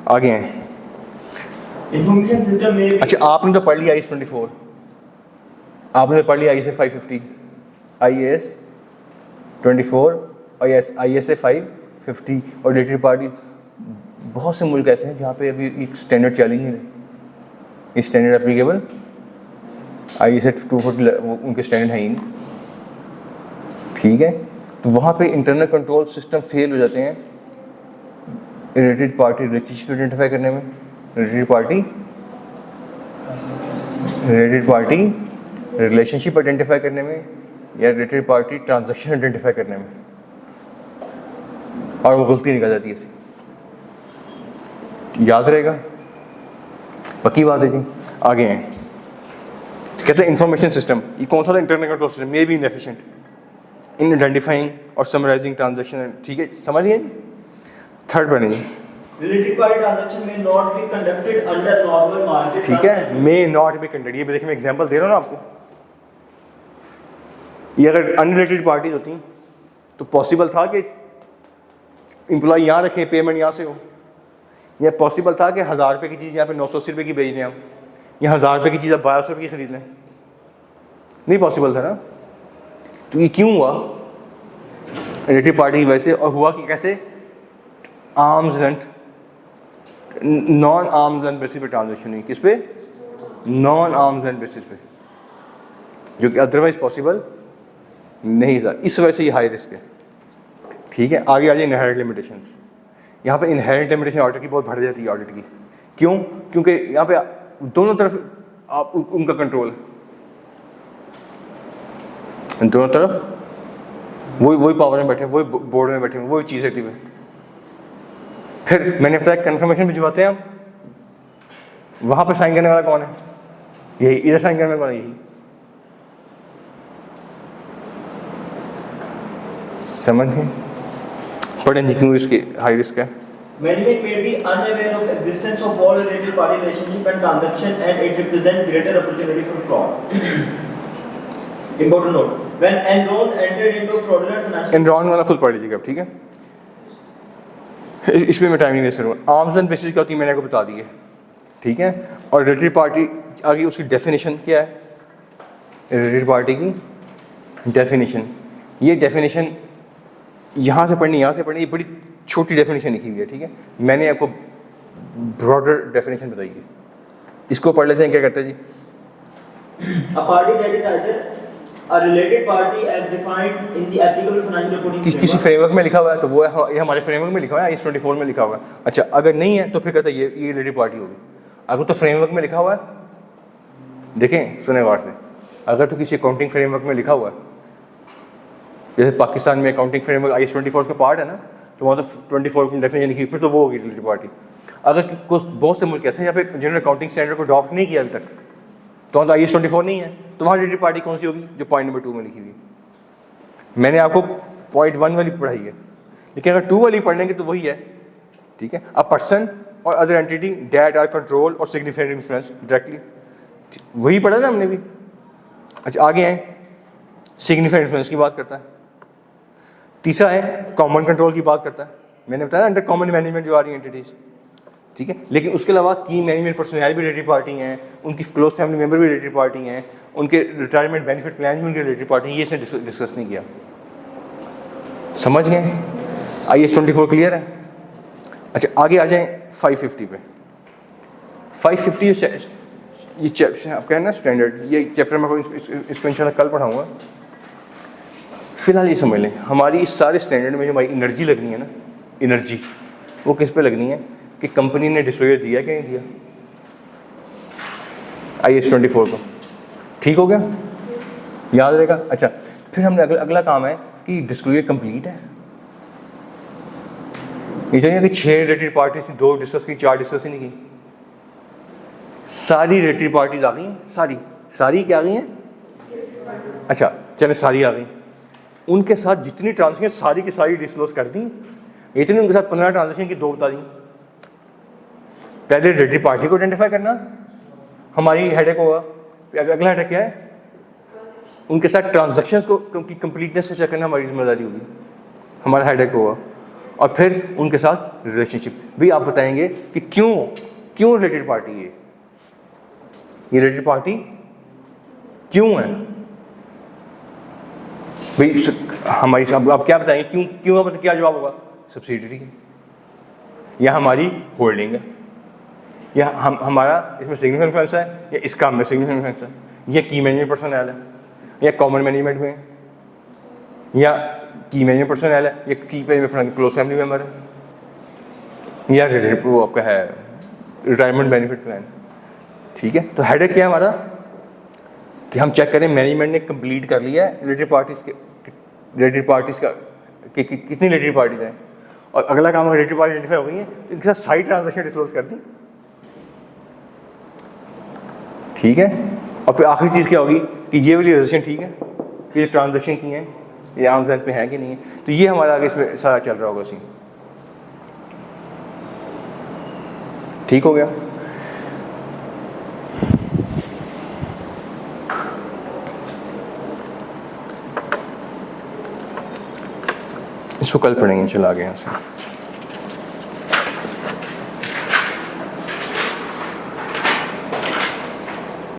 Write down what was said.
आगे हैं। Information system में अच्छा, आपने तो पढ़ लिया IS 24, आपने पढ़ लिया ISA 550, IAS 24 और ISA 550 और रिलेटेड पार्टी। बहुत से मुल्क ऐसे हैं जहाँ पे अभी एक स्टैंडर्ड चल ही नहीं रहे, स्टैंडर्ड एप्लीकेबल ISA 240 उनके स्टैंडर्ड है ही नहीं, ठीक है। तो वहाँ पे इंटरनल कंट्रोल सिस्टम फेल हो जाते हैं रिलेटेड पार्टी रिलेशनशिप आइडेंटिफाई करने में, रिलेटेड पार्टी रिलेशनशिप आइडेंटिफाई करने में, या रिलेटेड पार्टी ट्रांजैक्शन आइडेंटिफाई करने में, और वो गलती निकल जाती है ऐसी। याद रहेगा, पक्की बात है जी। आगे हैं, कहते हैं इंफॉर्मेशन सिस्टम, ये कौन सा था? Internal control system may be inefficient in identifying और समराइजिंग ट्रांजैक्शन, ठीक है, समझिए। थर्ड पढ़ेंगे, रिलेटेड पार्टी ट्रांजैक्शन में not be conducted under normal market, ठीक है, मे नॉट बी कंडक्टेड। ये देखिए मैं एग्जांपल दे रहा हूँ ना आपको, ये अगर अनरिलेटेड पार्टीज होती तो पॉसिबल था कि एम्प्लॉय यहाँ रखें, पेमेंट यहाँ से हो, या पॉसिबल था कि 1000 रुपये की चीज़ यहाँ पे 980 रुपये की बेच दें हम, या 1000 रुपये की चीज़ आप 1200 रुपये की खरीद लें? नहीं पॉसिबल था ना। तो ये क्यों हुआ? रिलेटेड पार्टी की वजह से। और हुआ कि कैसे? Arms length, non arms length basis पे ट्रांजेक्शन हुई। किस पे? नॉन आर्म्स लेंथ बेसिस पे, जो कि अदरवाइज पॉसिबल नहीं था। इस वजह से ये हाई रिस्क है, ठीक है। आगे आ जाए इनहेरेंट लिमिटेशंस। यहाँ पे इनहेरेंट लिमिटेशन ऑडिट की बहुत बढ़ जाती है ऑडिट की। क्यों? क्योंकि यहाँ पे दोनों तरफ आप उनका कंट्रोल है, दोनों तरफ वही पावर में बैठे, वही बोर्ड में बैठे, वही चीज़ एक्टिव है। फिर मैंने बताया कन्फर्मेशन भिजवाते हैं हम, वहाँ पे साइन करने वाला कौन है? यही। इधर साइन करने वाला यही। समझ गए? पढ़ें जी, क्यों रिस्क, हाई रिस्क है। Management may be unaware of existence of all related party relationship and transaction, and it represents greater opportunity for fraud. Important note: when Enron entered into fraudulent financial, Enron वाला खुद पढ़ लीजिएगा, ठीक है। इसमें मैं time नहीं वेस्ट करूँगा। आर्म्स लेंथ बेसिस क्या होती है मैंने आपको बता दी है, ठीक है। और रिलेटेड पार्टी, आगे उसकी डेफिनेशन क्या है? रिलेटेड पार्टी की डेफिनेशन, ये डेफिनेशन यहाँ से पढ़नी, यहाँ से पढ़नी, ये बड़ी छोटी डेफिनेशन लिखी हुई है, ठीक है। मैंने आपको ब्रॉडर डेफिनेशन बताई है, इसको पढ़ लेते हैं। क्या कहते हैं जी? a party that is either a related party as defined in the applicable financial reporting किसी फ्रेमवर्क में लिखा हुआ है तो वो है, ये हमारे फ्रेमवर्क में लिखा हुआ है, IS 24 में लिखा हुआ है। अच्छा, अगर नहीं है तो फिर कहता है ये रिलेटेड पार्टी होगी। अगर तो फ्रेमवर्क में लिखा हुआ है, देखें सुने गौर से, अगर तो किसी अकाउंटिंग फ्रेमवर्क में लिखा हुआ है, जैसे पाकिस्तान में अकाउंटिंग फ्रेमवर्क IS 24 का पार्ट है ना, तो वहाँ तो 24 की डेफिनेशन लिखी, फिर तो वो होगी रिलेटेड पार्टी। अगर कुछ बहुत से मुल्क ऐसे हैं यहाँ पे जिन्होंने अकाउंटिंग स्टैंडर्ड को अडॉप्ट नहीं किया अभी तक, तो वहाँ तो IS 24 नहीं है, तो वहाँ रिलेटेड पार्टी कौन सी होगी? जो पॉइंट नंबर 2 में लिखी हुई। मैंने आपको पॉइंट 1 वाली पढ़ाई है, लेकिन अगर 2 वाली पढ़ेंगे तो वही है, ठीक है। A person or other entity that are control or significant influence directly, वही पढ़ा ना हमने भी। अच्छा, आगे आए, सिग्निफिकेंट इन्फ्लुएंस की बात करता है। तीसरा है कॉमन कंट्रोल की बात करता है। मैंने बताया अंडर कॉमन मैनेजमेंट जो आ रही है एंटिटीज, ठीक है। लेकिन उसके अलावा की मैनेजमेंट पर्सनल भी रिलेटेड पार्टी हैं, उनकी क्लोज फैमिली मेंबर भी रिलेटेड पार्टी हैं, उनके रिटायरमेंट बेनिफिट प्लान भी उनके रिलेटेड पार्टी हैं। ये इसने डिस्कस नहीं किया। समझ गए? IS 24 क्लियर है? अच्छा, आगे आ जाएं 550 पे। 550 ये चैप्टर आप कहें ना स्टैंडर्ड, ये चैप्टर मैं इसको इंशाल्लाह कल पढ़ाऊँगा। फिलहाल ये समझ लें, हमारी इस सारे स्टैंडर्ड में जो हमारी एनर्जी लगनी है ना, एनर्जी वो किस पे लगनी है कि कंपनी ने डिस्क्लोजर दिया क्या नहीं दिया IS 24 को। ठीक हो गया? याद रहेगा? अच्छा, फिर हमने अगला काम है कि डिस्क्लोजर कंप्लीट है। ये जो नहीं कि 6 रिलेटेड पार्टी से 2 डिस्कस की, 4 डिस्कस ही नहीं की, सारी रिलेटेड पार्टीज आ गई हैं। सारी क्या आ गई हैं? अच्छा चले, सारी आ गई। उनके साथ जितनी ट्रांजेक्शन सारी की सारी डिस्क्लोज कर दी। इतनी उनके साथ 15 ट्रांजेक्शन की 2 बता दी। पहले रिलेटेड पार्टी को आइडेंटिफाई करना हमारी हेडेक होगा। अगला हेडेक क्या है? उनके साथ ट्रांजेक्शन्स को कंप्लीटनेस से चेक करना हमारी जिम्मेदारी होगी, हमारा हेडेक होगा। और फिर उनके साथ रिलेशनशिप भी आप बताएंगे कि क्यों रिलेटेड पार्टी है, ये रिलेटेड पार्टी क्यों है भाई हमारी। आप क्या बताएंगे क्यों मतलब क्या जवाब होगा? सब्सिडियरी है, या हमारी होल्डिंग है, या हमारा इसमें सिग्निफिकेंट इन्फ्लुएंस है, या इस काम में सिग्निफिकेंट इन्फ्लुएंस है, या की मैनेजमेंट पर्सनल है, या कॉमन मैनेजमेंट में, या की मैनेजमेंट पर्सनल है, या की क्लोज फैमिली मेम्बर है, या वो आपका है रिटायरमेंट बेनिफिट प्लान। ठीक है, तो हेडेक क्या है हमारा कि हम चेक करें मैनेजमेंट ने कंप्लीट कर लिया है रिलेटेड पार्टीज का कितनी रिलेटेड पार्टीज हैं, और अगला काम अगर रिलेटेड पार्टी आइडेंटिफाई हो गई है तो इनके साथ साइड ट्रांजेक्शन डिस्क्लोज कर दी। ठीक है, और फिर आखिरी चीज़ क्या होगी कि ये वाली रजिस्ट्रेशन ठीक है कि ये ट्रांजेक्शन की है, ये आम पे है कि नहीं है। तो ये हमारा आगे इसमें सारा चल रहा होगा सीन। ठीक हो गया। इसको कल पढ़ेंगे, चला आगे यहाँ से।